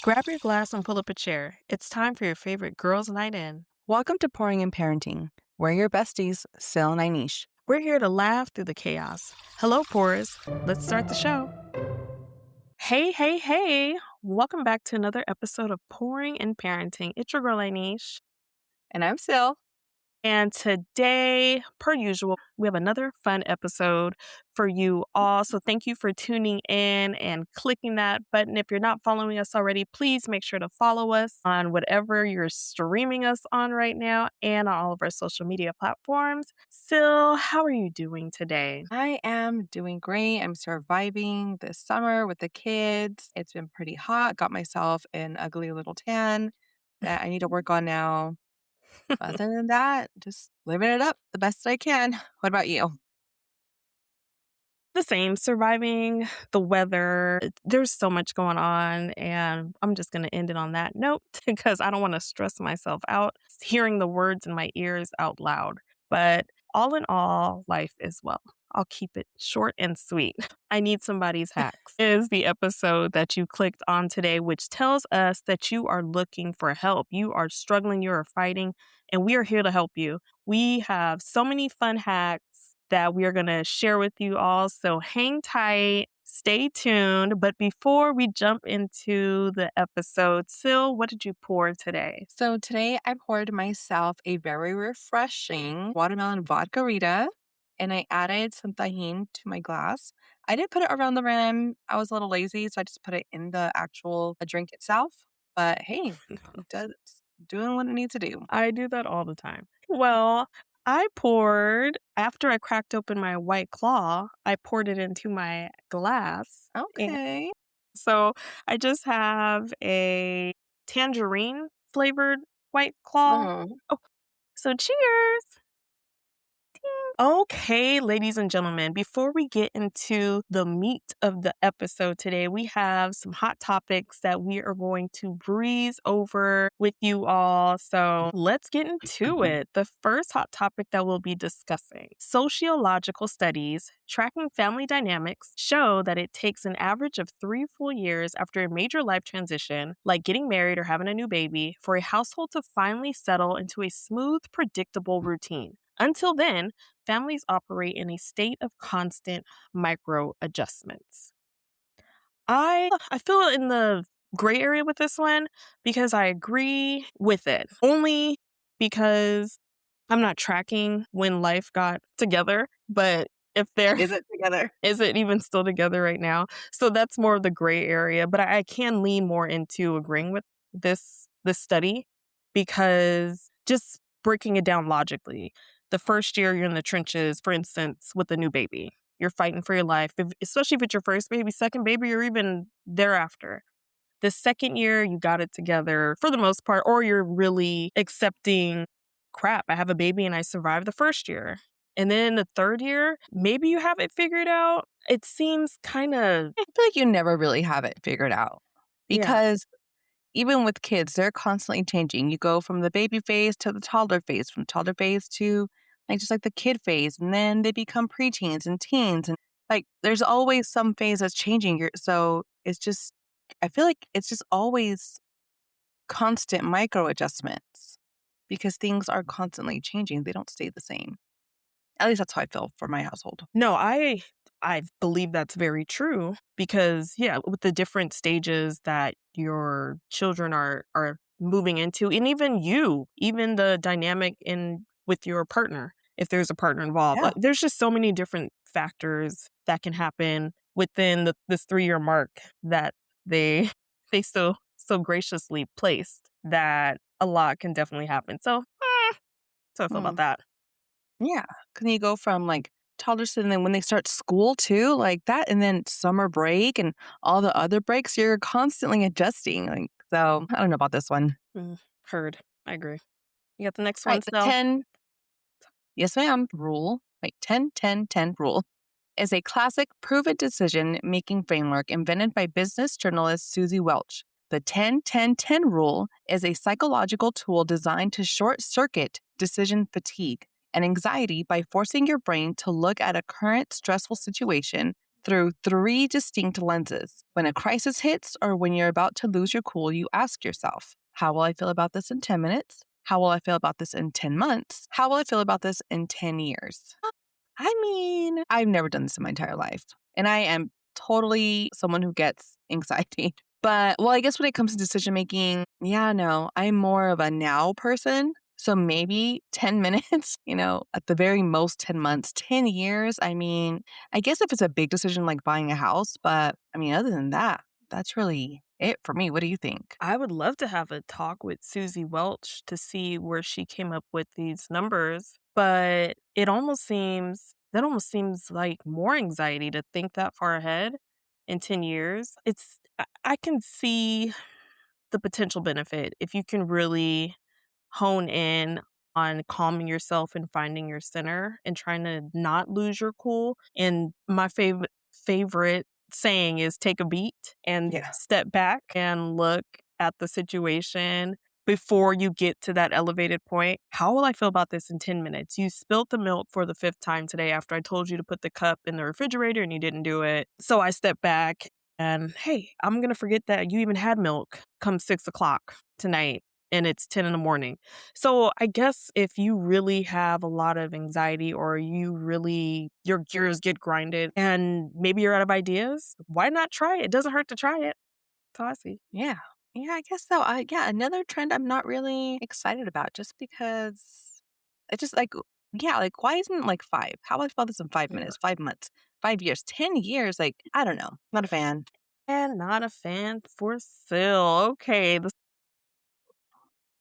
Grab your glass and pull up a chair. It's time for your favorite girls' night in. Welcome to Pouring and Parenting. We're your besties, Sil and Inish. We're here to laugh through the chaos. Hello, Pores. Let's start the show. Hey, hey, hey. Welcome back to another episode of Pouring and Parenting. It's your girl, Anish. And I'm Sil. And today, per usual, we have another fun episode for you all. So thank you for tuning in and clicking that button. If you're not following us already, please make sure to follow us on whatever you're streaming us on right now and on all of our social media platforms. Sil, how are you doing today? I am doing great. I'm surviving this summer with the kids. It's been pretty hot. Got myself an ugly little tan that I need to work on now. Other than that, just living it up the best I can. What about you? The same, surviving the weather. There's so much going on, and I'm just going to end it on that note because I don't want to stress myself out hearing the words in my ears out loud. But all in all, life is well. I'll keep it short and sweet. I Need Somebody's Hacks is the episode that you clicked on today, which tells us that you are looking for help. You are struggling, you are fighting, and we are here to help you. We have so many fun hacks that we are going to share with you all. So hang tight, stay tuned. But before we jump into the episode, Sil, what did you pour today? So today I poured myself a very refreshing watermelon vodka Rita, and I added some tahini to my glass. I didn't put it around the rim. I was a little lazy, so I just put it in the actual drink itself. But hey, it's doing what it needs to do. I do that all the time. Well, I poured, after I cracked open my White Claw, I poured it into my glass. And Okay. so I just have a tangerine flavored White Claw. Mhm. Oh, so cheers. Okay, ladies and gentlemen, before we get into the meat of the episode today, we have some hot topics that we are going to breeze over with you all. So let's get into it. The first hot topic that we'll be discussing: sociological studies tracking family dynamics show that it takes an average of 3 full years after a major life transition, like getting married or having a new baby, for a household to finally settle into a smooth, predictable routine. Until then, families operate in a state of constant micro adjustments. I feel in the gray area with this one because I agree with it. Only because I'm not tracking when life got together, but if there Is it together? is it even still together right now? So that's more of the gray area, but I can lean more into agreeing with this study because just breaking it down logically. The first year you're in the trenches, for instance, with a new baby. You're fighting for your life, especially if it's your first baby, second baby, or even thereafter. The second year, you got it together for the most part, or you're really accepting, crap, I have a baby and I survived the first year. And then the third year, maybe you have it figured out. It seems kind of, I feel like you never really have it figured out yeah. because even with kids, they're constantly changing. You go from the baby phase to the toddler phase, from toddler phase to just like the kid phase, and then they become preteens and teens, and like there's always some phase that's changing. So it's just, I feel like it's just always constant micro adjustments because things are constantly changing. They don't stay the same. At least that's how I feel for my household. No, I believe that's very true because yeah, with the different stages that your children are moving into, and even the dynamic in with your partner, if there's a partner involved. Yeah. There's just so many different factors that can happen within this 3-year mark that they they so graciously placed that a lot can definitely happen. So, so I feel about Mm. that. Yeah. Can you go from like toddlers and then when they start school too, like that, and then summer break and all the other breaks, you're constantly adjusting. Like, so I don't know about this one. Heard. I agree. You got the next All one, right. The still? 10, yes, ma'am, rule, like 10-10-10 rule is a classic prove it decision making framework invented by business journalist Susie Welch. The 10-10-10 rule is a psychological tool designed to short circuit decision fatigue and anxiety by forcing your brain to look at a current stressful situation through three distinct lenses. When a crisis hits or when you're about to lose your cool, you ask yourself, how will I feel about this in 10 minutes? How will I feel about this in 10 months? How will I feel about this in 10 years? I mean, I've never done this in my entire life. And I am totally someone who gets anxiety. But, well, I guess when it comes to decision making, yeah, no, I'm more of a now person. So maybe 10 minutes, at the very most 10 months, 10 years. I mean, I guess if it's a big decision like buying a house, but I mean, other than that, that's really it for me. What do you think? I would love to have a talk with Susie Welch to see where she came up with these numbers, but that almost seems like more anxiety to think that far ahead in 10 years. I can see the potential benefit if you can really hone in on calming yourself and finding your center and trying to not lose your cool. And my favorite saying is take a beat and Yeah. step back and look at the situation before you get to that elevated point. How will I feel about this in 10 minutes? You spilled the milk for the fifth time today after I told you to put the cup in the refrigerator and you didn't do it. So I step back and, hey, I'm going to forget that you even had milk come 6 o'clock tonight and it's 10 in the morning. So I guess if you really have a lot of anxiety or your gears get grinded and maybe you're out of ideas, why not try it? It doesn't hurt to try it. That's how I see. Yeah. Yeah, I guess so. Yeah, another trend I'm not really excited about just because it's just like, yeah, like why isn't it like 5? How about I spell this in 5 minutes, 5 months, 5 years, 10 years? Like, I don't know. Not a fan. And not a fan for sale. Okay,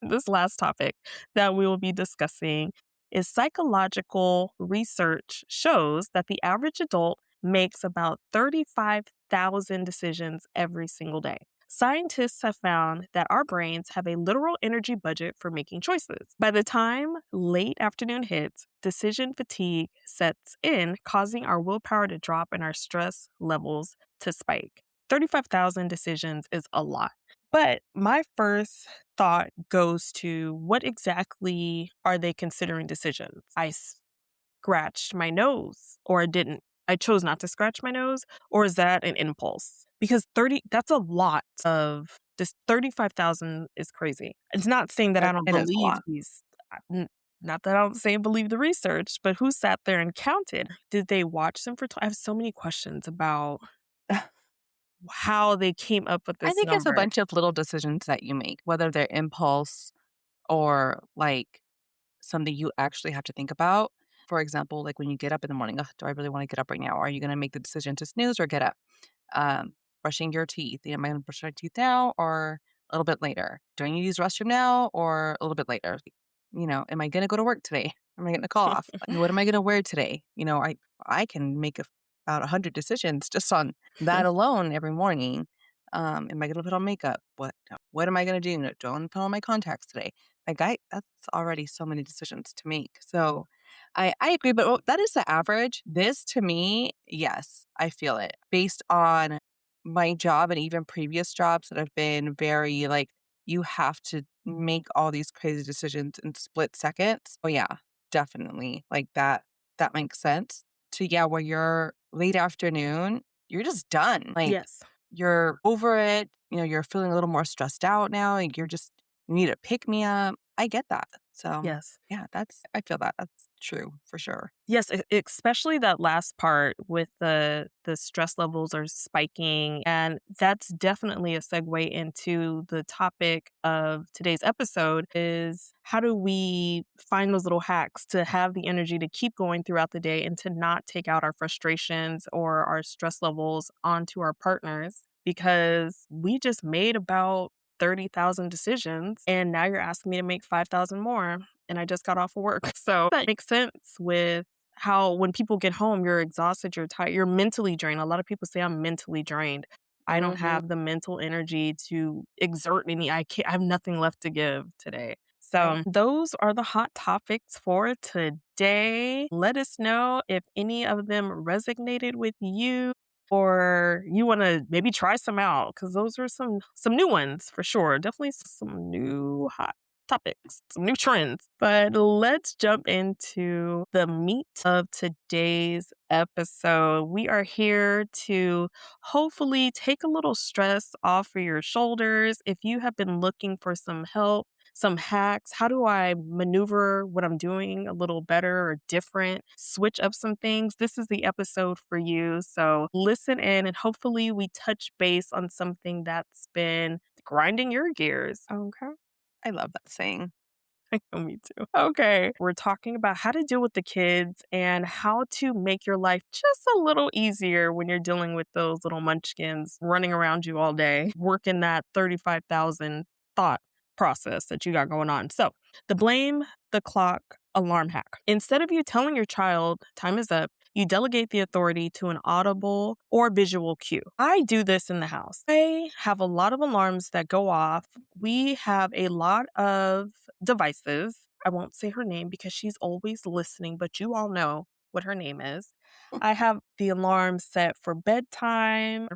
this last topic that we will be discussing is psychological research shows that the average adult makes about 35,000 decisions every single day. Scientists have found that our brains have a literal energy budget for making choices. By the time late afternoon hits, decision fatigue sets in, causing our willpower to drop and our stress levels to spike. 35,000 decisions is a lot. But my first thought goes to what exactly are they considering decisions? I scratched my nose or I didn't. I chose not to scratch my nose, or is that an impulse? Because that's a lot of this 35,000 is crazy. It's not saying that I don't It is a believe lot. not that I don't say believe the research, but who sat there and counted? Did they watch them I have so many questions about how they came up with I this think it's a number. bunch of little decisions that you make, whether they're impulse or like something you actually have to think about. For example, like when you get up in the morning, "Ugh, do I really want to get up right now? Are you going to make the decision to snooze or get up? um, Brushing your teeth. Am I going to brush my teeth now or a little bit later? Do I need to use the restroom now or a little bit later? Am I going to go to work today? Am I going to call off? What am I going to wear today? I can make about 100 decisions just on that alone every morning. Am I going to put on makeup? What am I going to do? Do I want to put on my contacts today? That's already so many decisions to make. So I agree, but that is the average. This to me, yes, I feel it based on my job and even previous jobs that have been very like, you have to make all these crazy decisions in split seconds. Oh yeah, definitely. Like that makes sense. To yeah, where you're late afternoon, you're just done. Like Yes. you're over it, you're feeling a little more stressed out now. Like you need a pick me up. I get that. So Yes. yeah, I feel that. That's true for sure. Yes, especially that last part with the stress levels are spiking, and that's definitely a segue into the topic of today's episode is how do we find those little hacks to have the energy to keep going throughout the day and to not take out our frustrations or our stress levels onto our partners because we just made about 30,000 decisions and now you're asking me to make 5,000 more and I just got off of work. So that makes sense with how when people get home, you're exhausted, you're tired, you're mentally drained. A lot of people say I'm mentally drained. I don't Hmm. have the mental energy to exert I have nothing left to give today. So Right. those are the hot topics for today. Let us know if any of them resonated with you or you want to maybe try some out because those are some new ones for sure. Definitely some new hot topics, some new trends. But let's jump into the meat of today's episode. We are here to hopefully take a little stress off of your shoulders. If you have been looking for some help, some hacks. How do I maneuver what I'm doing a little better or different? Switch up some things. This is the episode for you. So listen in and hopefully we touch base on something that's been grinding your gears. Okay. I love that saying. Me too. Okay. We're talking about how to deal with the kids and how to make your life just a little easier when you're dealing with those little munchkins running around you all day, working that 35,000 thought process that you got going on. So, the blame the clock alarm hack. Instead of you telling your child time is up, you delegate the authority to an audible or visual cue. I do this in the house. I have a lot of alarms that go off. We have a lot of devices. I won't say her name because she's always listening, but you all know what her name is. I have the alarm set for bedtime.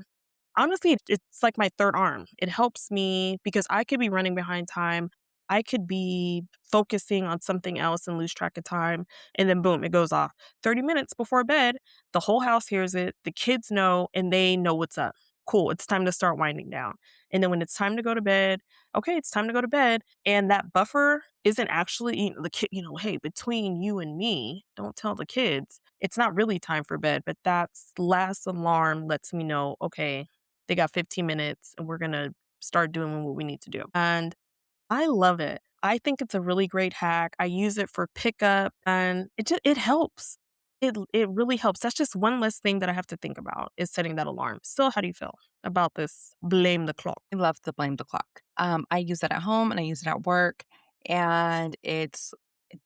Honestly, it's like my third arm. It helps me because I could be running behind time. I could be focusing on something else and lose track of time. And then boom, it goes off. 30 minutes before bed, the whole house hears it. The kids know and they know what's up. Cool, it's time to start winding down. And then when it's time to go to bed, okay, it's time to go to bed. And that buffer isn't actually the kid, hey, between you and me, don't tell the kids. It's not really time for bed, but that's last alarm lets me know, okay, they got 15 minutes and we're going to start doing what we need to do. And I love it. I think it's a really great hack. I use it for pickup and it helps. It really helps. That's just one less thing that I have to think about is setting that alarm. Still, how do you feel about this blame the clock? I love to blame the clock. I use it at home and I use it at work, and it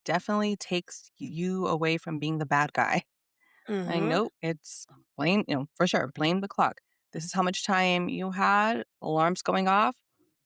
definitely takes you away from being the bad guy. I Mhm. know it's blame, for sure, blame the clock. This is how much time you had, alarms going off,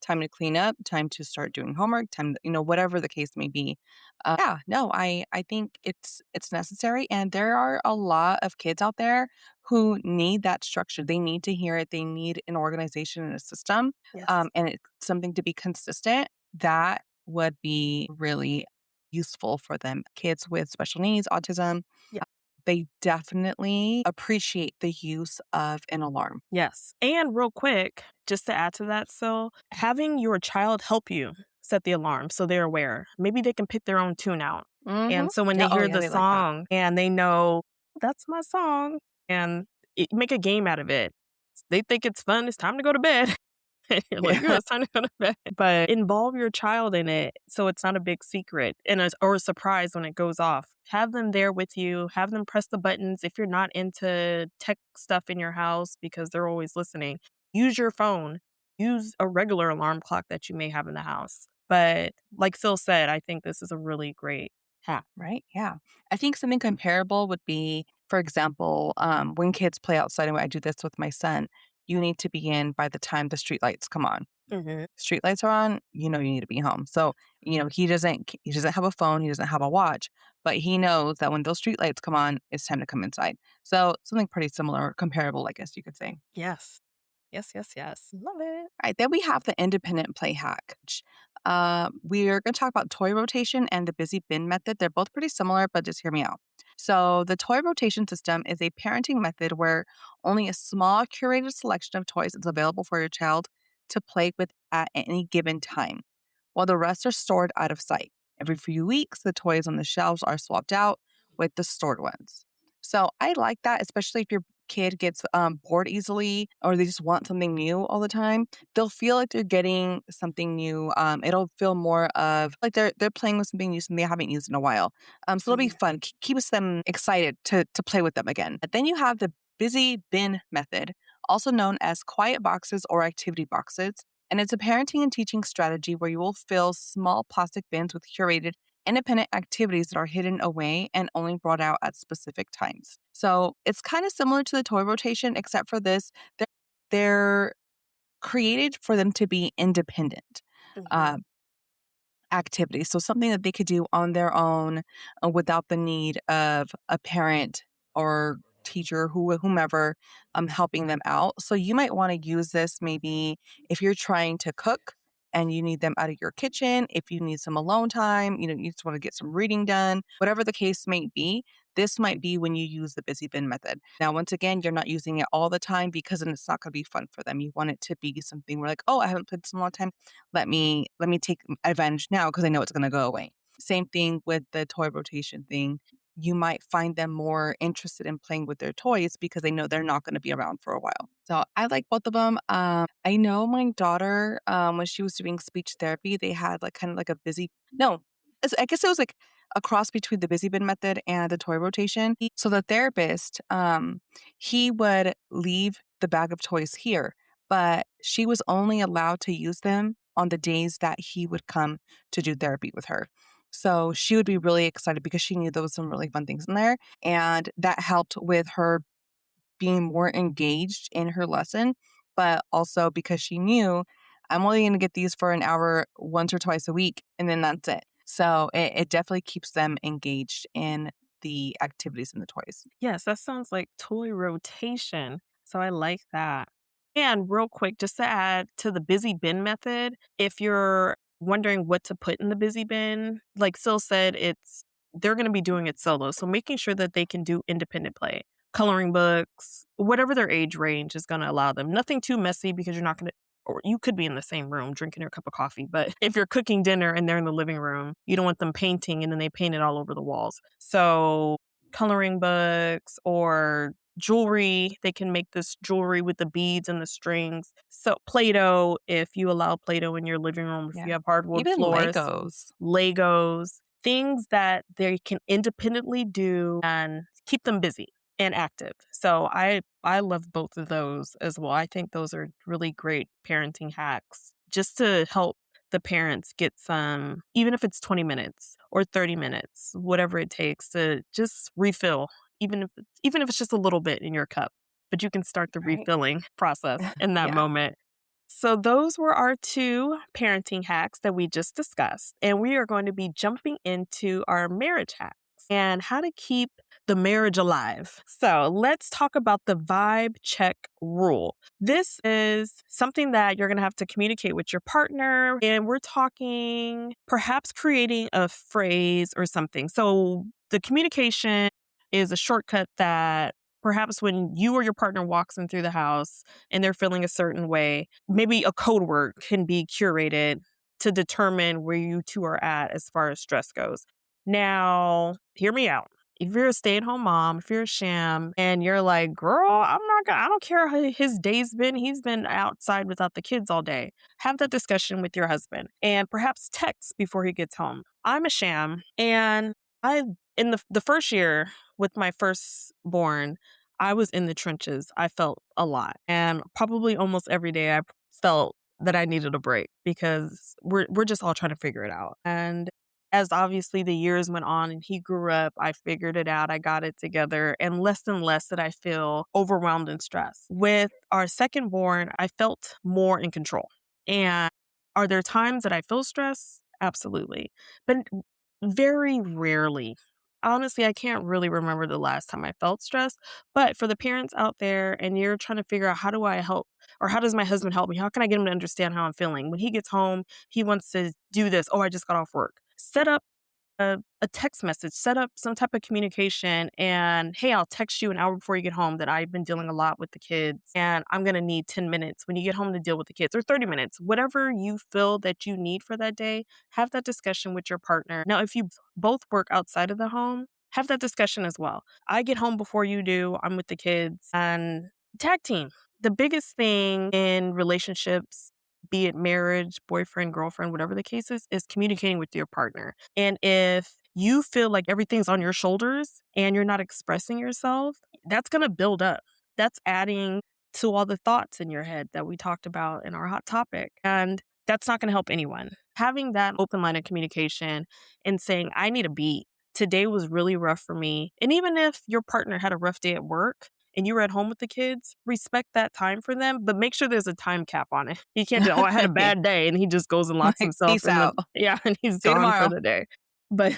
time to clean up, time to start doing homework, time, whatever the case may be. Yeah, no, I think it's necessary, and there are a lot of kids out there who need that structure. They need to hear it. They need an organization and a system, Yes. and it's something to be consistent. That would be really useful for them. Kids with special needs, autism, they definitely appreciate the use of an alarm. Yes. And real quick, just to add to that, so having your child help you set the alarm so they're aware. Maybe they can pick their own tune out. Mhm. And so when Yeah, they oh, hear yeah, the they like that. song and they know that's my song and make a game out of it. They think it's fun. It's time to go to bed. You're like, "Yeah, Yeah. it's time to go to bed." But involve your child in it so it's not a big secret and or a surprise when it goes off. Have them there with you. Have them press the buttons. If you're not into tech stuff in your house because they're always listening, use your phone. Use a regular alarm clock that you may have in the house. But like Phil said, I think this is a really great hack. Right, yeah. I think something comparable would be, for example, when kids play outside, and I do this with my son, you need to be in by the time the street lights come on. Mhm. Street lights are on, you need to be home. So, he doesn't have a phone, he doesn't have a watch, but he knows that when those street lights come on, it's time to come inside. So, something pretty similar, comparable, I guess you could say. Yes. Yes, yes, yes. Love it. Right, then we have the independent play hack. We're going to talk about toy rotation and the busy bin method. They're both pretty similar, but just hear me out. So, the toy rotation system is a parenting method where only a small curated selection of toys is available for your child to play with at any given time, while the rest are stored out of sight. Every few weeks, the toys on the shelves are swapped out with the stored ones. So, I like that, especially if your kid gets bored easily or they just want something new all the time. They'll feel like they're getting something new. It'll feel more of like they're playing with something new, something they haven't used in a while. So it'll be Mhm. fun. Keeps them excited to play with them again. But then you have the busy bin method, also known as quiet boxes or activity boxes. And it's a parenting and teaching strategy where you will fill small plastic bins with curated independent activities that are hidden away and only brought out at specific times. So it's kind of similar to the toy rotation, except for this, they're created for them to be independent uh, Mhm. activities. So something that they could do on their own without the need of a parent or teacher, whomever, helping them out. So you might want to use this maybe if you're trying to cook and you need them out of your kitchen, if you need some alone time, you just want to get some reading done, whatever the case may be, this might be when you use the busy bin method. Now, once again, you're not using it all the time because then it's not going to be fun for them. You want it to be something where like, oh, I haven't played this in a long time. Let me take advantage now because I know it's going to go away. Same thing with the toy rotation thing. You might find them more interested in playing with their toys because they know they're not going to be around for a while. So I like both of them. I know my daughter, when she was doing speech therapy, they had like kind of like a busy, no, I guess it was like a cross between the busy bin method and the toy rotation. So the therapist, he would leave the bag of toys here, but she was only allowed to use them on the days that he would come to do therapy with her. So she would be really excited because she knew there was some really fun things in there. And that helped with her being more engaged in her lesson, but also because she knew I'm only going to get these for an hour once or twice a week, and then that's it. So it definitely keeps them engaged in the activities and the toys. Yes, that sounds like toy rotation. So I like that. And real quick, just to add to the busy bin method, if you're wondering what to put in the busy bin, like Sil said, they're going to be doing it solo. So making sure that they can do independent play, coloring books, whatever their age range is going to allow them. Nothing too messy because you're not going to, or you could be in the same room drinking your cup of coffee. But if you're cooking dinner and they're in the living room, you don't want them painting and then they paint it all over the walls. So coloring books or jewelry. They can make this jewelry with the beads and the strings. So Play-Doh, if you allow Play-Doh in your living room, if Yeah. you have hardwood Even floors, Legos. Legos, things that they can independently do and keep them busy and active. So I love both of those as well. I think those are really great parenting hacks just to help the parents get some, even if it's 20 minutes or 30 minutes, whatever it takes to just refill, even if it's just a little bit in your cup. But you can start the Right. refilling process in that Yeah. moment. So those were our two parenting hacks that we just discussed. And we are going to be jumping into our marriage hacks and how to keep the marriage alive. So let's talk about the vibe check rule. This is something that you're going to have to communicate with your partner. And we're talking perhaps creating a phrase or something. So the communication is a shortcut that perhaps when you or your partner walks in through the house and they're feeling a certain way, maybe a code word can be curated to determine where you two are at as far as stress goes. Now, hear me out. If you're a stay-at-home mom, if you're a sham, and you're like, girl, I don't care how his day's been. He's been outside without the kids all day. Have that discussion with your husband and perhaps text before he gets home. I'm a sham, and in the first year with my firstborn, I was in the trenches. I felt a lot. And probably almost every day I felt that I needed a break because we're just all trying to figure it out. And as obviously the years went on and he grew up, I figured it out. I got it together. And less did I feel overwhelmed and stressed. With our second born, I felt more in control. And are there times that I feel stressed? Absolutely. But very rarely. Honestly, I can't really remember the last time I felt stressed. But for the parents out there and you're trying to figure out how do I help or how does my husband help me? How can I get him to understand how I'm feeling? When he gets home, he wants to do this. Oh, I just got off work. Set up a text message, set up some type of communication and, hey, I'll text you an hour before you get home that I've been dealing a lot with the kids and I'm going to need 10 minutes when you get home to deal with the kids or 30 minutes, whatever you feel that you need for that day, have that discussion with your partner. Now, if you both work outside of the home, have that discussion as well. I get home before you do, I'm with the kids and tag team. The biggest thing in relationships, be it marriage, boyfriend, girlfriend, whatever the case is communicating with your partner. And if you feel like everything's on your shoulders and you're not expressing yourself, that's going to build up. That's adding to all the thoughts in your head that we talked about in our hot topic. And that's not going to help anyone. Having that open line of communication and saying, I need a beat. Today was really rough for me. And even if your partner had a rough day at work, and you were at home with the kids, respect that time for them, but make sure there's a time cap on it. You can't just, oh, I had a bad day, and he just goes and locks Like, himself peace in the, out. yeah, and he's See you gone for tomorrow. the day. But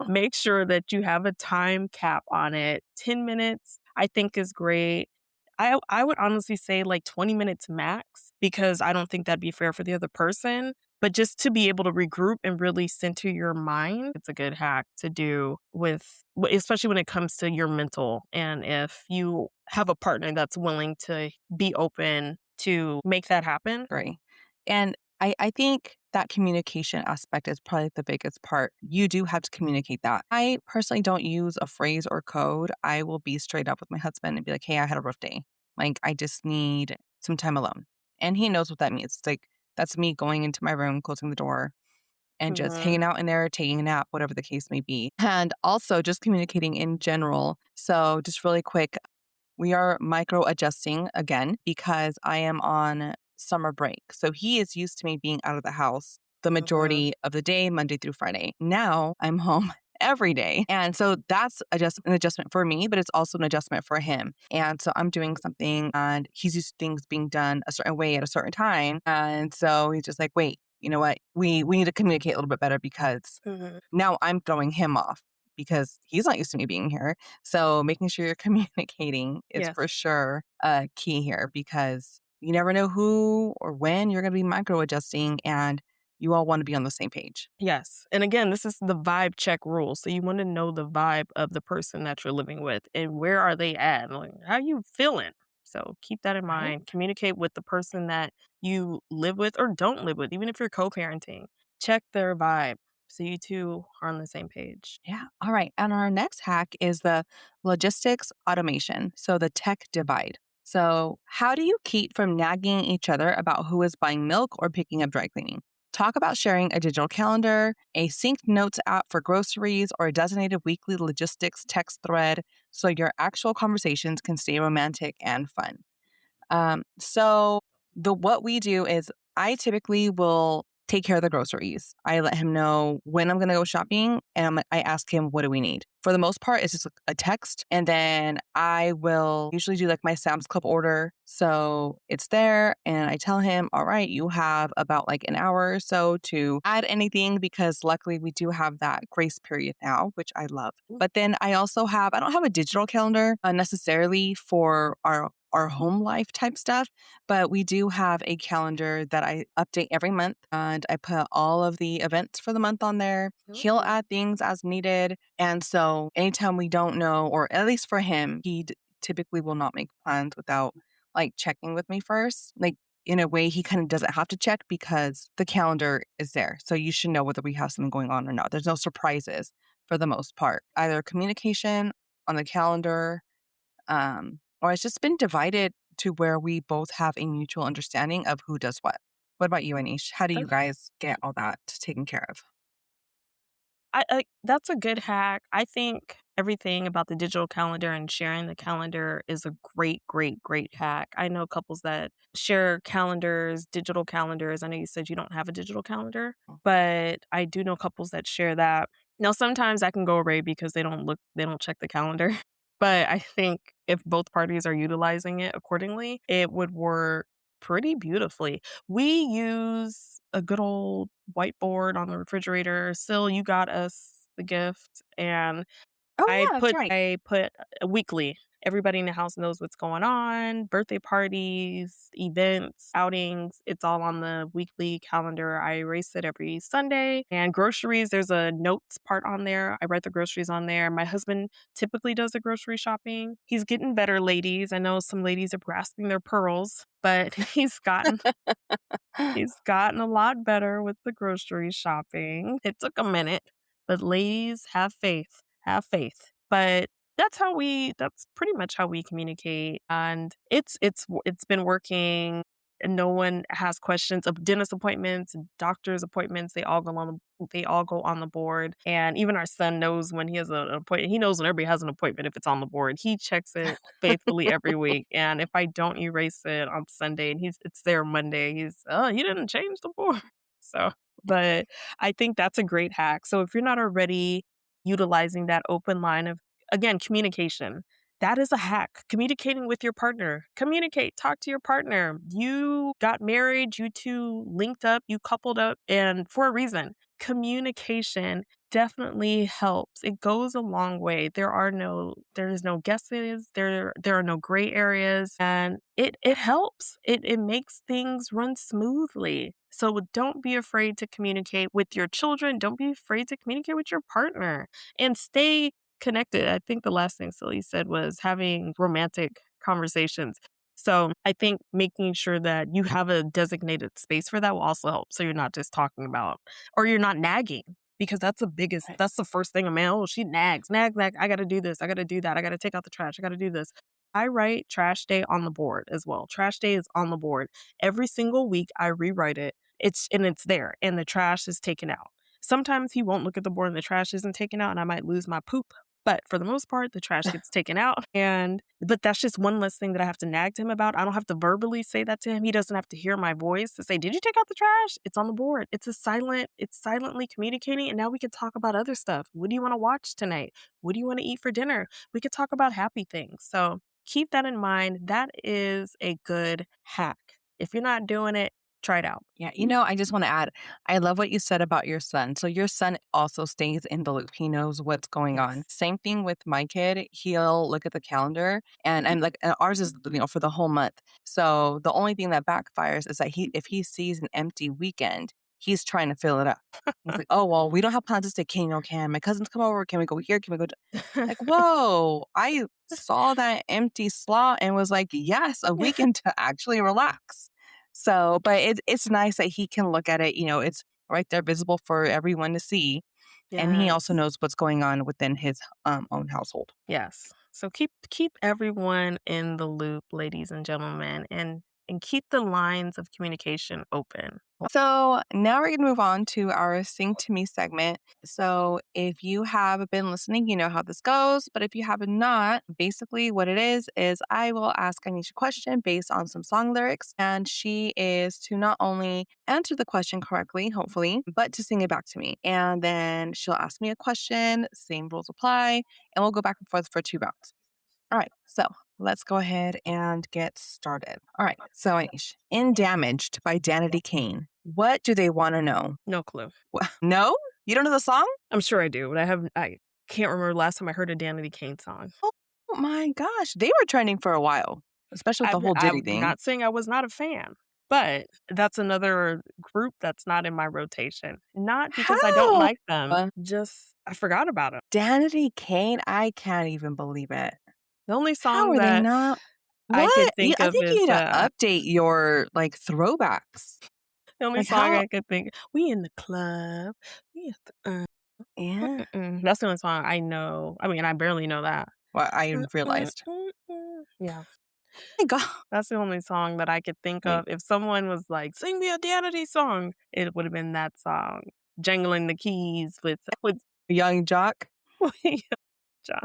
make sure that you have a time cap on it. 10 minutes, I think is great. I would honestly say like 20 minutes max because I don't think that'd be fair for the other person. But just to be able to regroup and really center your mind, it's a good hack to do especially when it comes to your mental. And if you have a partner that's willing to be open to make that happen. Right. And I think that communication aspect is probably the biggest part. You do have to communicate that. I personally don't use a phrase or code. I will be straight up with my husband and be like, hey, I had a rough day. Like, I just need some time alone. And he knows what that means. It's like, that's me going into my room, closing the door, and just Mhm, hanging out in there, taking a nap, whatever the case may be. And also just communicating in general. So, just really quick, we are micro adjusting again because I am on summer break. So he is used to me being out of the house the mhm. majority of the day, Monday through Friday. Now I'm home every day. And so that's an adjustment for me, but it's also an adjustment for him. And so I'm doing something and he's used to things being done a certain way at a certain time. And so he's just like, wait, you know what? We need to communicate a little bit better because Mhm. now I'm throwing him off because he's not used to me being here. So making sure you're communicating is Yes. for sure key here because you never know who or when you're going to be micro adjusting and you all want to be on the same page. Yes. And again, this is the vibe check rule. So you want to know the vibe of the person that you're living with and where are they at? Like, how you feeling? So keep that in Right? mind. Communicate with the person that you live with or don't live with, even if you're co-parenting. Check their vibe so you two are on the same page. Yeah. All right. And our next hack is the logistics automation. So the tech divide. So, how do you keep from nagging each other about who is buying milk or picking up dry cleaning? Talk about sharing a digital calendar, a synced notes app for groceries, or a designated weekly logistics text thread so your actual conversations can stay romantic and fun. So the what we do is I typically will take care of the groceries. I let him know when I'm going to go shopping and I ask him, what do we need? For the most part, it's just a text. And then I will usually do like my Sam's Club order. So it's there and I tell him, all right, you have about like an hour or so to add anything because luckily we do have that grace period now, which I love. But then I don't have a digital calendar necessarily for our home life type stuff, but we do have a calendar that I update every month and I put all of the events for the month on there. He'll Mm. add things as needed. And so anytime we don't know, or at least for him, typically will not make plans without like checking with me first. Like in a way, he kind of doesn't have to check because the calendar is there. So you should know whether we have something going on or not. There's no surprises for the most part, either communication on the calendar or it's just been divided to where we both have a mutual understanding of who does what. What about you, Anish? How do you guys get all that taken care of? I that's a good hack. I think everything about the digital calendar and sharing the calendar is a great, great, great hack. I know couples that share calendars, digital calendars. I know you said you don't have a digital calendar, but I do know couples that share that. Now, sometimes that can go away because they don't check the calendar. But I think if both parties are utilizing it accordingly, it would work pretty beautifully. We use a good old whiteboard on the refrigerator. Sil, you got us the gift, and Oh, yeah, that's right. I put weekly. Everybody in the house knows what's going on, birthday parties, events, outings. It's all on the weekly calendar. I erase it every Sunday. And groceries, there's a notes part on there. I write the groceries on there. My husband typically does the grocery shopping. He's getting better, ladies. I know some ladies are grasping their pearls, but he's gotten a lot better with the grocery shopping. It took a minute, but ladies, have faith. Have faith. But that's pretty much how we communicate, and it's been working, and no one has questions of dentist appointments, doctor's appointments, they all go on the board, and even our son knows when he has an appointment. He knows when everybody has an appointment if it's on the board. He checks it faithfully every week, and if I don't erase it on Sunday and it's there Monday, "Oh, he didn't change the board." So, but I think that's a great hack. So if you're not already utilizing that open line of, again, communication, that is a hack. Communicating with your partner. Communicate, talk to your partner. You got married, you two linked up, you coupled up, and for a reason. communication definitely helps. It goes a long way. There's no guesses, there are no gray areas, and it helps. It makes things run smoothly. So don't be afraid to communicate with your children. Don't be afraid to communicate with your partner and stay connected. I think the last thing Silly said was having romantic conversations. So I think making sure that you have a designated space for that will also help. So you're not just talking about, or you're not nagging, because Right. that's the first thing a man, oh, she nags, nag, nag. I got to do this. I got to do that. I got to take out the trash. I got to do this. I write trash day on the board as well. Trash day is on the board. Every single week I rewrite it. It's there and the trash is taken out. Sometimes he won't look at the board and the trash isn't taken out and I might lose my poop. But for the most part, the trash gets taken out. But that's just one less thing that I have to nag to him about. I don't have to verbally say that to him. He doesn't have to hear my voice to say, "Did you take out the trash?" It's on the board. It's silently communicating. And now we can talk about other stuff. What do you want to watch tonight? What do you want to eat for dinner? We could talk about happy things. So keep that in mind. That is a good hack. If you're not doing it, try it out. Yeah, I just want to add, I love what you said about your son. So your son also stays in the loop. He knows what's going on. Yes. Same thing with my kid. He'll look at the calendar and like ours is, for the whole month. So the only thing that backfires is that if he sees an empty weekend, he's trying to fill it up. He's like, "Oh, well, we don't have plans to stay. Can my cousins come over? Can we go here? Can we go?" Like, whoa, I saw that empty slot and was like, yes, a weekend to actually relax. So, but it's nice that he can look at it, it's right there visible for everyone to see. And he also Yes. knows what's going on within his own household. Yes. So keep everyone in the loop, ladies and gentlemen, and keep the lines of communication open. So now we're going to move on to our Sing to Me segment. So if you have been listening, you know how this goes. But if you have not, basically what it is I will ask Anisha a question based on some song lyrics. And she is to not only answer the question correctly, hopefully, but to sing it back to me. And then she'll ask me a question, same rules apply, and we'll go back and forth for 2 rounds. All right, so let's go ahead and get started. All right, so Anish, in Damaged by Danity Kane, what do they want to know? No clue. No? You don't know the song? I'm sure I do, but I can't remember last time I heard a Danity Kane song. Oh my gosh, they were trending for a while, especially with the whole Diddy I'm thing. not saying I was not a fan, but that's another group that's not in my rotation. Not because I don't How? like them, just I forgot about them. Danity Kane? I can't even believe it. The only How song are they that not? I could What? think I of think you is need to update your like throwbacks. the only Like song how? I could think. We in the club. We at the Yeah. That's the only song I know. I mean, I barely know that. Well, I realized. Yeah, My God. that's the only song that I could think Wait. of. If someone was like, "Sing me a Danity song," it would have been that song, "Jangling the Keys" with Young Jock. Ja.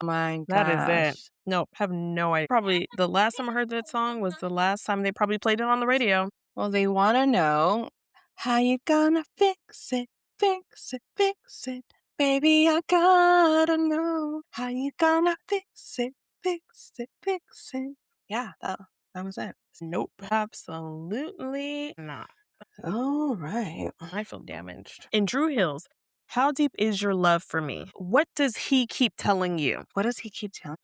Oh my That is it. gosh. Nope, have no idea. Probably the last time I heard that song was the last time they probably played it on the radio. Well, they want to know how you gonna fix it, fix it, fix it. Baby, I gotta know how you gonna fix it, fix it, fix it. Yeah, that was it. Nope, absolutely not. All right. I feel damaged. In Drew Hills, how deep is your love for me? What does he keep telling you? What does he keep telling?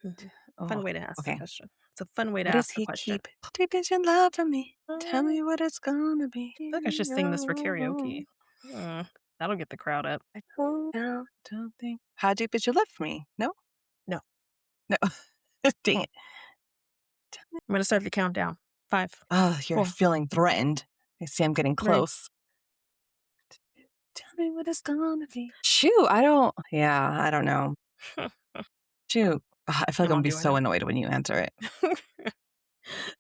Fun Oh, way to ask the okay. question. It's a fun way to What does ask the he question. keep? Deep is your love for me. Tell I me what it's gonna be. feel like I should sing this for karaoke. That'll get the crowd up. I don't think. How deep is your love for me? No, No, no. Dang it. I'm going to start the countdown. 5, Oh, you're 4, feeling threatened. I see I'm getting 3. close. Tell me what it's gonna be. Shoot, I don't know. Shoot. I feel like I'm gonna be so annoyed when you answer it.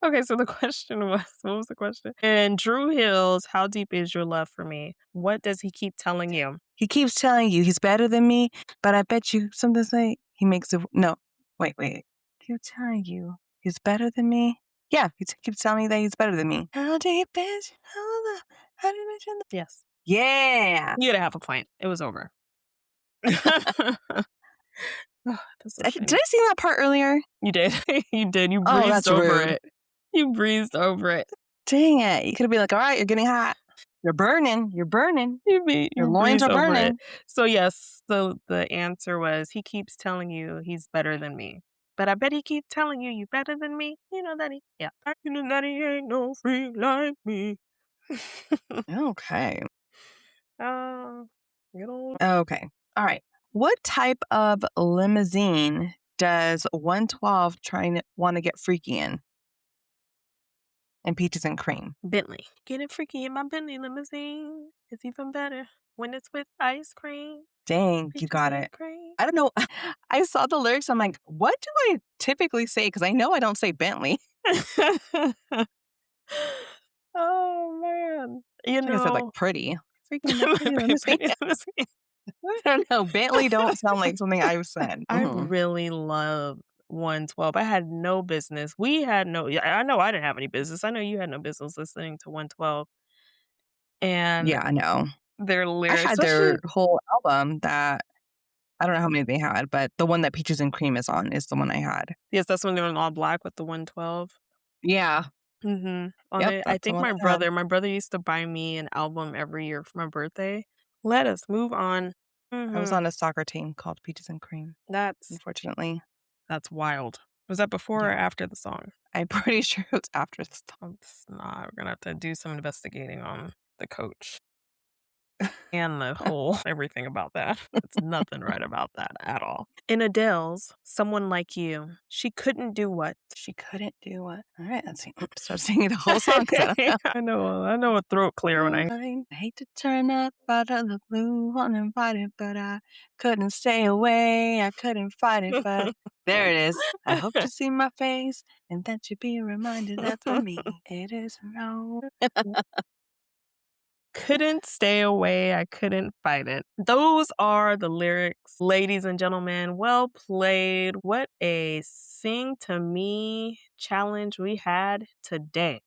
Okay, so the question was, what was the question? In Drew Hills, how deep is your love for me? What does he keep telling you? He keeps telling you he's better than me, but I bet you something's like he makes it. No, wait. Keep telling you he's better than me. Yeah, he keeps telling me that he's better than me. How deep is your love? How deep is your love? Yes. Yeah. You had a half a point. It was over. Oh, that's so Did I sing that part earlier? You did. You did. You Oh, breezed that's over rude. it. You breezed over it. Dang it. You could have been like, all right, you're getting hot. You're burning. You're burning. Your You loins breeze are over it. burning. So, yes, the answer was, "He keeps telling you he's better than me. But I bet he keeps telling you you better than me. You know that he" yeah. "You know that he ain't no freak like me." Okay. Oh, good old Okay. All right. What type of limousine does 112 trying to want to get freaky in Peaches and Cream? Bentley. "Getting freaky in my Bentley limousine. It's even better when it's with ice cream, Dang, you peaches got and it. cream." I don't know. I saw the lyrics. I'm like, what do I typically say? Because I know I don't say Bentley. Oh, man. You I think I said like know pretty. Freaking that pretty limousine. Bentley limousine. I don't know. Bentley don't sound like something I've said. I really love 112. I had no business. We had no yeah, I know I didn't have any business. I know you had no business listening to 112 and Yeah, I know. their I lyrics, had especially their whole album that I don't know how many they had, but the one that Peaches and Cream is on is the one I had. yes, that's when they were in all black with the 112. Yeah. Mhm. On Yep, it I that's the think one I had. my brother used to buy me an album every year for my birthday. Let us move on. I was Mhm. on a soccer team called Peaches and Cream, That's unfortunately. that's wild. Was that before or Yeah. after the song? I'm pretty sure it was after this time. It's not. We're gonna have to do some investigating on the coach and the whole everything about that. It's nothing right about that at all. In Adele's "Someone Like You," she couldn't do what? She couldn't do what? All right, let's see. Start singing the whole song 'cause I don't know. I know a throat clear when I I hate to turn up out of the blue uninvited, but I couldn't stay away. I couldn't fight it, but there it is. I hope to see my face and that you be reminded that for me it is no. couldn't stay away, I couldn't fight it. Those are the lyrics, ladies and gentlemen. Well played. What a sing to me challenge we had today.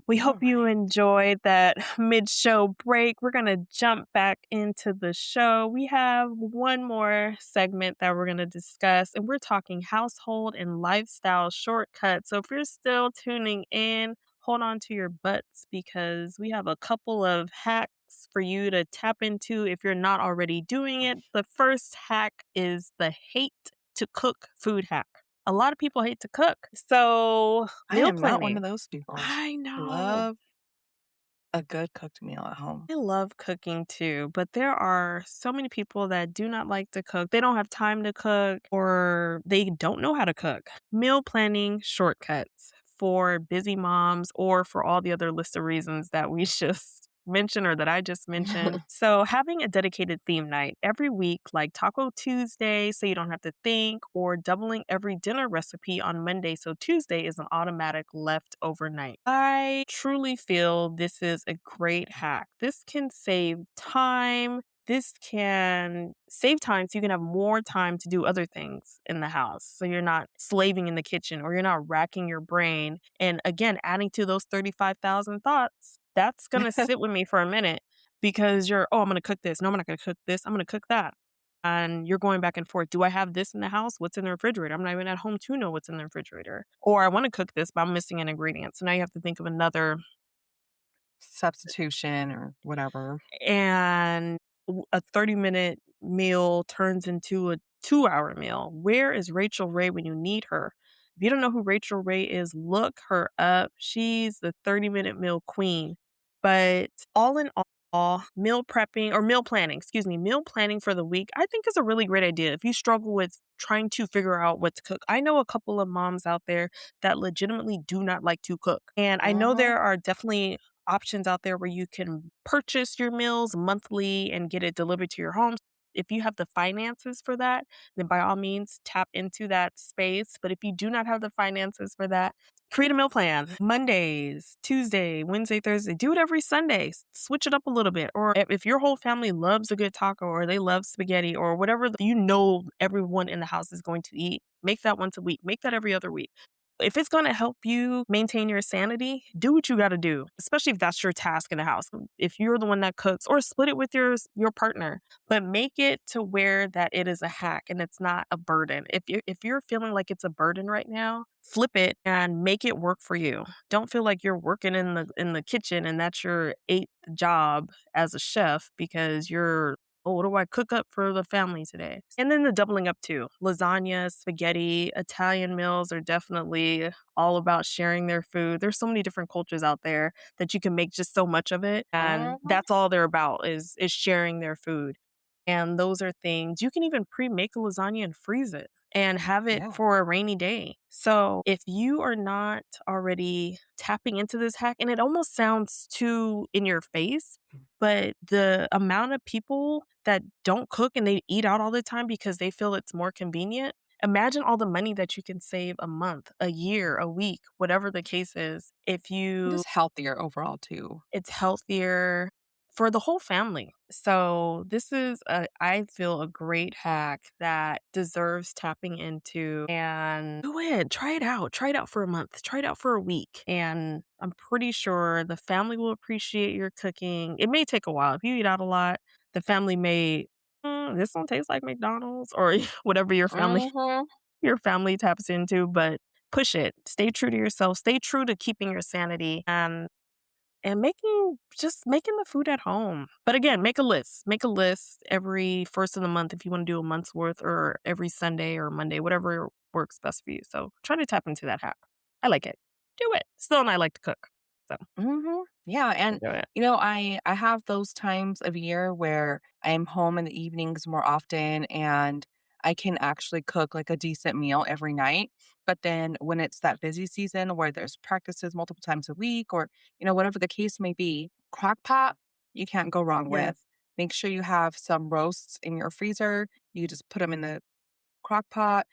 We hope All you right. enjoyed that mid-show break. We're going to jump back into the show. We have one more segment that we're going to discuss, and we're talking household and lifestyle shortcuts. So if you're still tuning in, hold on to your butts because we have a couple of hacks for you to tap into if you're not already doing it. The first hack is the hate to cook food hack. A lot of people hate to cook. So, I meal am not one planning. of those people. I I know. love a good cooked meal at home. I love cooking too, but there are so many people that do not like to cook. They don't have time to cook or they don't know how to cook. Meal planning shortcuts for busy moms or for all the other list of reasons that we just mentioned or that I just mentioned. So, having a dedicated theme night every week, like Taco Tuesday, so you don't have to think, or doubling every dinner recipe on Monday, so Tuesday is an automatic leftover night. I truly feel this is a great hack. This can save time. This can save time so you can have more time to do other things in the house. So you're not slaving in the kitchen or you're not racking your brain. And again, adding to those 35,000 thoughts, that's going to sit with me for a minute because you're, oh, I'm going to cook this. No, I'm not going to cook this. I'm going to cook that. And you're going back and forth. Do I have this in the house? What's in the refrigerator? I'm not even at home to know what's in the refrigerator. Or I want to cook this, but I'm missing an ingredient. So now you have to think of another Substitution or whatever. and a 30-minute meal turns into a 2-hour meal. Where is Rachel Ray when you need her? If you don't know who Rachel Ray is, look her up. She's the 30-minute meal queen. But all in all, meal planning for the week, I think is a really great idea. If you struggle with trying to figure out what to cook, I know a couple of moms out there that legitimately do not like to cook. And I know Mhm. there are definitely options out there where you can purchase your meals monthly and get it delivered to your home. If you have the finances for that, then by all means tap into that space. But if you do not have the finances for that, create a meal plan. Mondays, Tuesday, Wednesday, Thursday. Do it every Sunday. Switch it up a little bit. Or if your whole family loves a good taco or they love spaghetti or whatever you know everyone in the house is going to eat, make that once a week. Make that every other week. if it's gonna help you maintain your sanity, do what you gotta do, especially if that's your task in the house. If you're the one that cooks, or split it with your partner, but make it to where that it is a hack and it's not a burden. If you're feeling like it's a burden right now, flip it and make it work for you. Don't feel like you're working in the kitchen and that's your eighth job as a chef because you're, oh, what do I cook up for the family today? And then the doubling up too. Lasagna, spaghetti, Italian meals are definitely all about sharing their food. There's so many different cultures out there that you can make just so much of it. And Mhm. that's all they're about is sharing their food. And those are things you can even pre-make a lasagna and freeze it and have it Yeah. for a rainy day. So if you are not already tapping into this hack, and it almost sounds too in your face, but the amount of people that don't cook and they eat out all the time because they feel it's more convenient, imagine all the money that you can save a month, a year, a week, whatever the case is. If you Just healthier overall too. It's healthier for the whole family. So this is I feel a great hack that deserves tapping into, and do it. Try it out. Try it out for a month. Try it out for a week. And I'm pretty sure the family will appreciate your cooking. It may take a while. If you eat out a lot, the family may, this one tastes like McDonald's or whatever Mhm. your family taps into, but push it. Stay true to yourself. Stay true to keeping your sanity. And making the food at home. But again, make a list. Make a list every first of the month if you wanna do a month's worth, or every Sunday or Monday, whatever works best for you. So try to tap into that hack. I like it. Do it. Still, and I like to cook. So Mhm. Yeah, and, do it. I have those times of year where I'm home in the evenings more often, and I can actually cook, like, a decent meal every night, but then when it's that busy season where there's practices multiple times a week or, whatever the case may be, crock pot, you can't go wrong Yes. with. Make sure you have some roasts in your freezer. You just put them in the crock pot.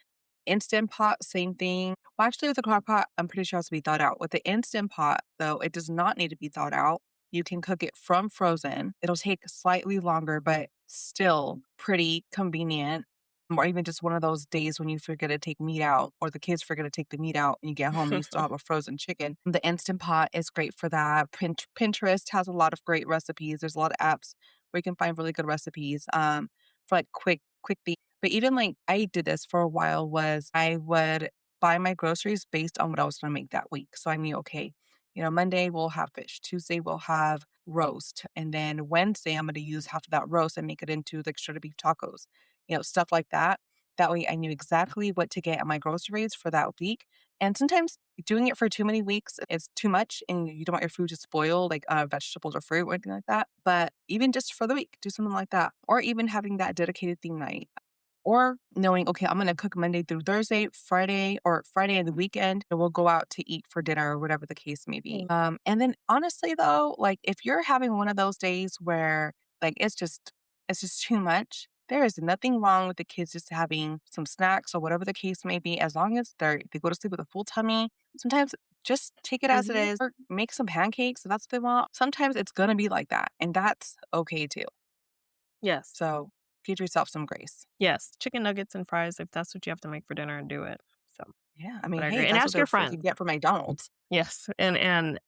Instant pot, same thing. Well, actually, with the crock pot, I'm pretty sure it has to be thawed out. With the instant pot, though, it does not need to be thawed out. You can cook it from frozen. It'll take slightly longer, but still pretty convenient. Or even just one of those days when you forget to take meat out, or the kids forget to take the meat out, and you get home and you still have a frozen chicken. The instant pot is great for that. Pinterest has a lot of great recipes. There's a lot of apps where you can find really good recipes for like quick things. But even like I did this for a while was I would buy my groceries based on what I was gonna make that week. So I knew, okay, Monday we'll have fish, Tuesday we'll have roast, and then Wednesday I'm gonna use half of that roast and make it into like shredded beef tacos, stuff like that. That way I knew exactly what to get at my groceries for that week. And sometimes doing it for too many weeks is too much and you don't want your food to spoil, like vegetables or fruit or anything like that. But even just for the week, do something like that. Or even having that dedicated theme night. Or knowing, okay, I'm gonna cook Monday through Thursday, Friday, or Friday and the weekend, and we'll go out to eat for dinner or whatever the case may be. And then honestly though, like if you're having one of those days where like it's just too much, there is nothing wrong with the kids just having some snacks or whatever the case may be, as long as they go to sleep with a full tummy. Sometimes just take it as it Mhm. is, or make some pancakes if that's what they want. Sometimes it's gonna be like that, and that's okay too. Yes. So give yourself some grace. Yes. Chicken nuggets and fries, if that's what you have to make for dinner, and do it. So, Yeah, I but mean, I hey, agree. And that's what ask your they're freaking friends. get from McDonald's. Yes, and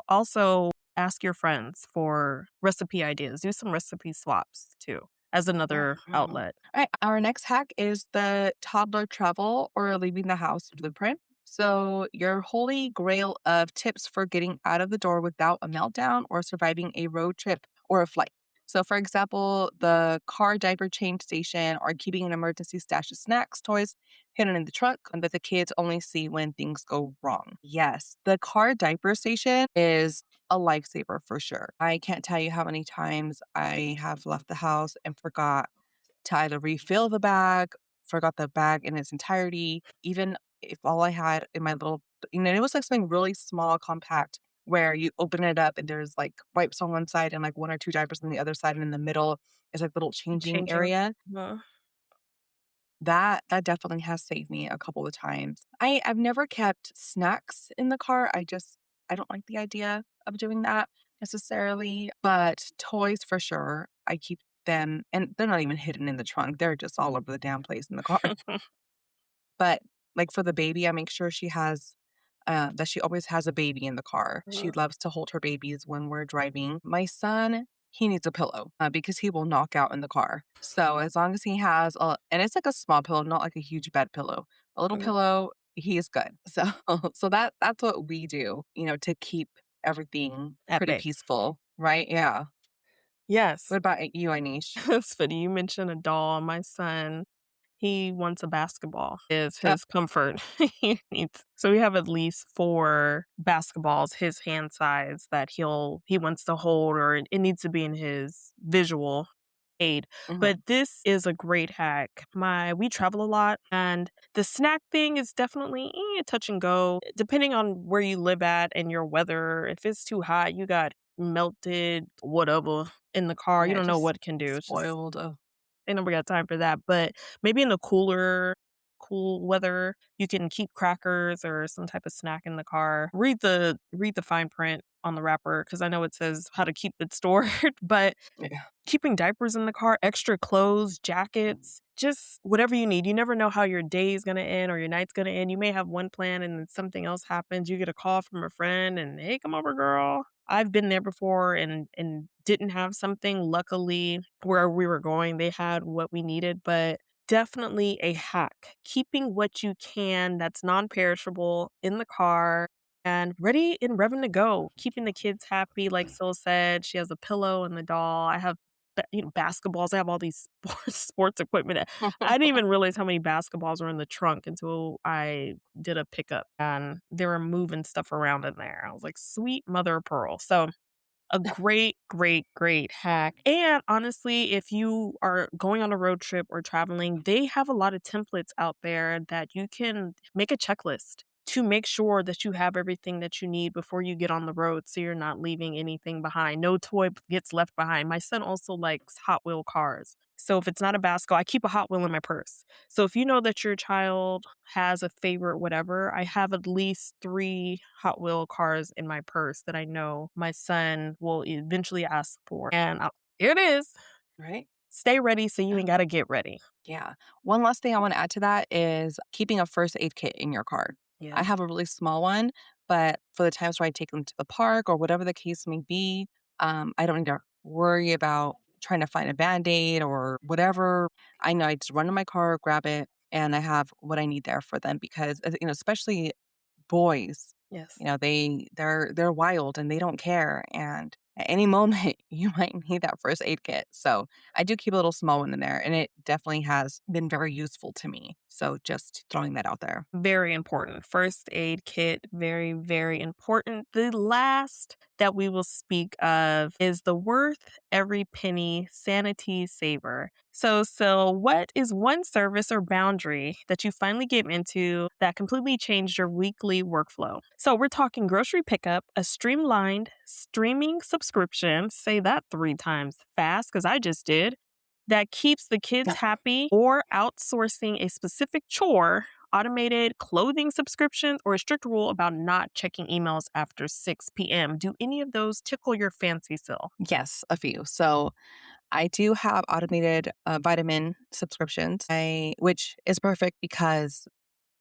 also ask your friends for recipe ideas. Do some recipe swaps too as another Mhm. outlet. Alright, our next hack is the toddler travel or leaving the house blueprint. So, your holy grail of tips for getting out of the door without a meltdown or surviving a road trip or a flight. So, for example, the car diaper change station or keeping an emergency stash of snacks, toys hidden in the trunk that the kids only see when things go wrong. Yes, the car diaper station is a lifesaver for sure. I can't tell you how many times I have left the house and forgot to either refill the bag, forgot the bag in its entirety, even if all I had in my little, it was like something really small, compact, where you open it up and there's like wipes on one side and like one or two diapers on the other side, and in the middle is like little changing Changing. area. Uh, That definitely has saved me a couple of times. I've never kept snacks in the car. I don't like the idea of doing that necessarily, but toys for sure. I keep them and they're not even hidden in the trunk. They're just all over the damn place in the car. But like for the baby, I make sure she has that she always has a baby in the car. She Mhm. loves to hold her babies when we're driving. My son, he needs a pillow because he will knock out in the car. So as long as he has and it's like a small pillow, not like a huge bed pillow, a little Mhm. pillow, he is good. So so that's what we do, to keep everything At pretty bay. peaceful, right? Yeah. Yes. What about you, Anish? It's funny you mentioned a doll. My son, he wants a basketball is his comfort. He needs so we have at least 4 basketballs his hand size that he wants to hold, or it needs to be in his visual aid. Mhm. But this is a great hack. We travel a lot, and the snack thing is definitely, touch and go. Depending on where you live at and your weather, if it's too hot, you got melted whatever in the car. You Yeah, don't know just what it can do. It's just spoiled. Oh. ain't nobody got time for that, but maybe in the cool weather, you can keep crackers or some type of snack in the car. Read the fine print on the wrapper because I know it says how to keep it stored, but Yeah. keeping diapers in the car, extra clothes, jackets, just whatever you need. You never know how your day is gonna end or your night's gonna end. You may have one plan and then something else happens. You get a call from a friend and, "Hey, come over, girl." I've been there before and didn't have something. Luckily, where we were going, they had what we needed, but definitely a hack. Keeping what you can that's non-perishable in the car and ready and revving to go. Keeping the kids happy, like Sil said. She has a pillow and the doll. I have basketballs. I have all these sports equipment. I didn't even realize how many basketballs were in the trunk until I did a pickup and they were moving stuff around in there. I was like, sweet mother of pearl. So a great, great, great hack. And honestly, if you are going on a road trip or traveling, they have a lot of templates out there that you can make a checklist to make sure that you have everything that you need before you get on the road so you're not leaving anything behind. No toy gets left behind. My son also likes Hot Wheel cars. So if it's not a basketball, I keep a Hot Wheel in my purse. So if you know that your child has a favorite whatever, I have at least 3 Hot Wheel cars in my purse that I know my son will eventually ask for. And here it is. Right? Stay ready so you ain't gotta get ready. Yeah. One last thing I wanna add to that is keeping a first aid kit in your car. I Yes. have a really small one, but for the times where I take them to the park or whatever the case may be, I don't need to worry about trying to find a Band-Aid or whatever. I know I just run to my car, grab it, and I have what I need there for them because, especially boys, Yes. they're wild and they don't care, and at any moment, you might need that first aid kit. So, I do keep a little small one in there, and it definitely has been very useful to me. So, just throwing that out there. Very important. First aid kit, very, very important. The last that we will speak of is the worth every penny sanity saver. So what is one service or boundary that you finally gave into that completely changed your weekly workflow? So we're talking grocery pickup, a streamlined streaming subscription, say that 3 times fast because I just did, that keeps the kids happy, or outsourcing a specific chore, automated clothing subscriptions, or a strict rule about not checking emails after 6 p.m. Do any of those tickle your fancy, Sil? Yes, a few. So, I do have automated, vitamin subscriptions, which is perfect because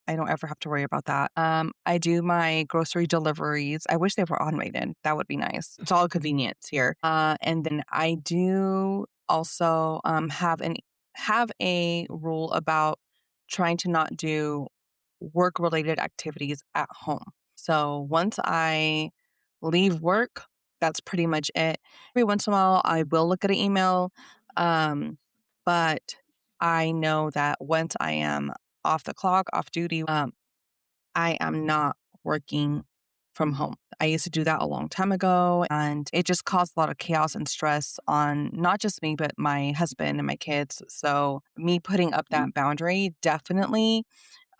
I don't ever have to worry about that. I do my grocery deliveries. I wish they were automated. That would be nice. It's all convenience here. And then I do also have a rule about trying to not do work related activities at home. So once I leave work, that's pretty much it. Every once in a while, I will look at an email, um, but I know that once I am off the clock, off duty, I am not working from home. I used to do that a long time ago, and it just caused a lot of chaos and stress on not just me, but my husband and my kids. So, me putting up that boundary definitely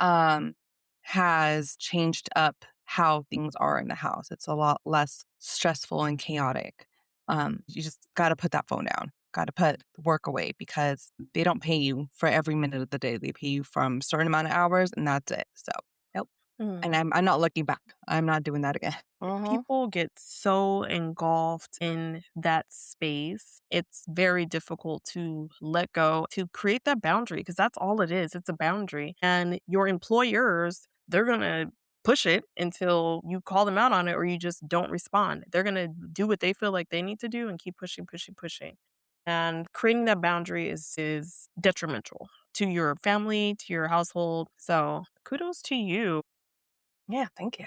um, has changed up how things are in the house. It's a lot less stressful and chaotic. You just got to put that phone down, got to put work away because they don't pay you for every minute of the day. They pay you from a certain amount of hours and that's it. So, yep. And I'm not looking back. I'm not doing that again. Mhm. People get so engulfed in that space. It's very difficult to let go, to create that boundary, because that's all it is. It's a boundary. And your employers, they're going to push it until you call them out on it or you just don't respond. They're going to do what they feel like they need to do and keep pushing, pushing, pushing. And creating that boundary is detrimental to your family, to your household. So kudos to you. Yeah, thank you.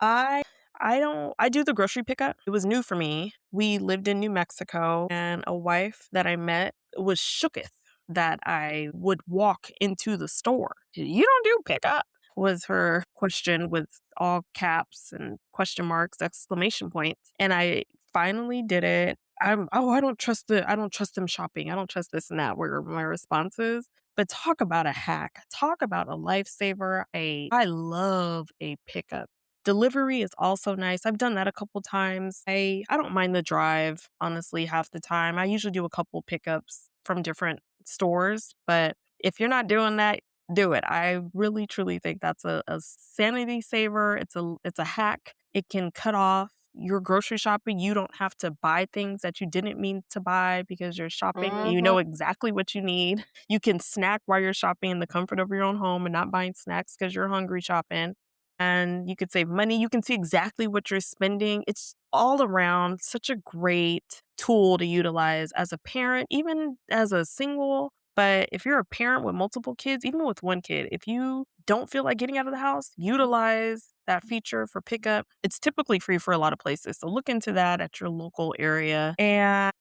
I I do the grocery pickup. It was new for me. We lived in New Mexico and a wife that I met was shooketh that I would walk into the store. You don't do pickup was her question with all caps and question marks, exclamation points. And I finally did it. I don't trust them shopping. I don't trust this and that were my responses. But talk about a hack. Talk about a lifesaver. I love a pickup. Delivery is also nice. I've done that a couple times. I don't mind the drive, honestly, half the time. I usually do a couple pickups from different stores, but if you're not doing that, do it. I really truly think that's a sanity saver. It's a hack. It can cut off your grocery shopping. You don't have to buy things that you didn't mean to buy because you're shopping. You Mhm. know exactly what you need. You can snack while you're shopping in the comfort of your own home and not buying snacks because you're hungry shopping, and you could save money. You can see exactly what you're spending. It's all around such a great tool to utilize as a parent, even as a single. But if you're a parent with multiple kids, even with one kid, if you don't feel like getting out of the house, utilize that feature for pickup. It's typically free for a lot of places. So look into that at your local area. And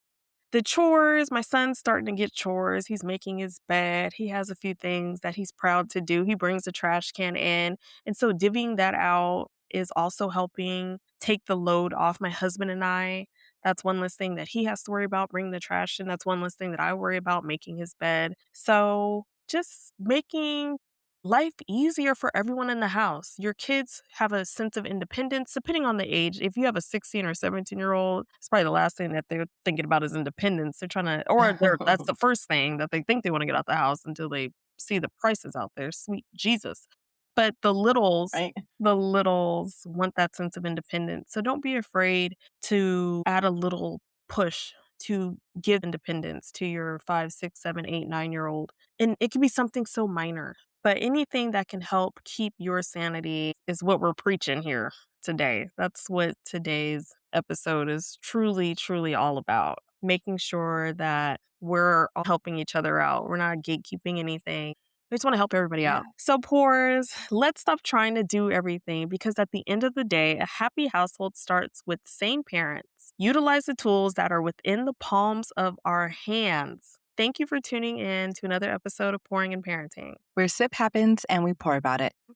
the chores, my son's starting to get chores. He's making his bed. He has a few things that he's proud to do. He brings the trash can in. And so divvying that out is also helping take the load off my husband and I. That's one less thing that he has to worry about bringing the trash in. That's one less thing that I worry about making his bed. So just making life easier for everyone in the house. Your kids have a sense of independence, depending on the age. If you have a 16 or 17-year-old, it's probably the last thing that they're thinking about is independence. They're trying to, or that's the first thing that they think they want to get out the house until they see the prices out there. Sweet Jesus. But Right? the littles want that sense of independence. So don't be afraid to add a little push to give independence to your 5, 6, 7, 8, 9 year old. And it can be something so minor, but anything that can help keep your sanity is what we're preaching here today. That's what today's episode is truly, truly all about. Making sure that we're all helping each other out. We're not gatekeeping anything. We just want to help everybody Yeah. out. So, pores, let's stop trying to do everything because at the end of the day, a happy household starts with sane parents. Utilize the tools that are within the palms of our hands. Thank you for tuning in to another episode of Pouring and Parenting. Where sip happens and we pour about it.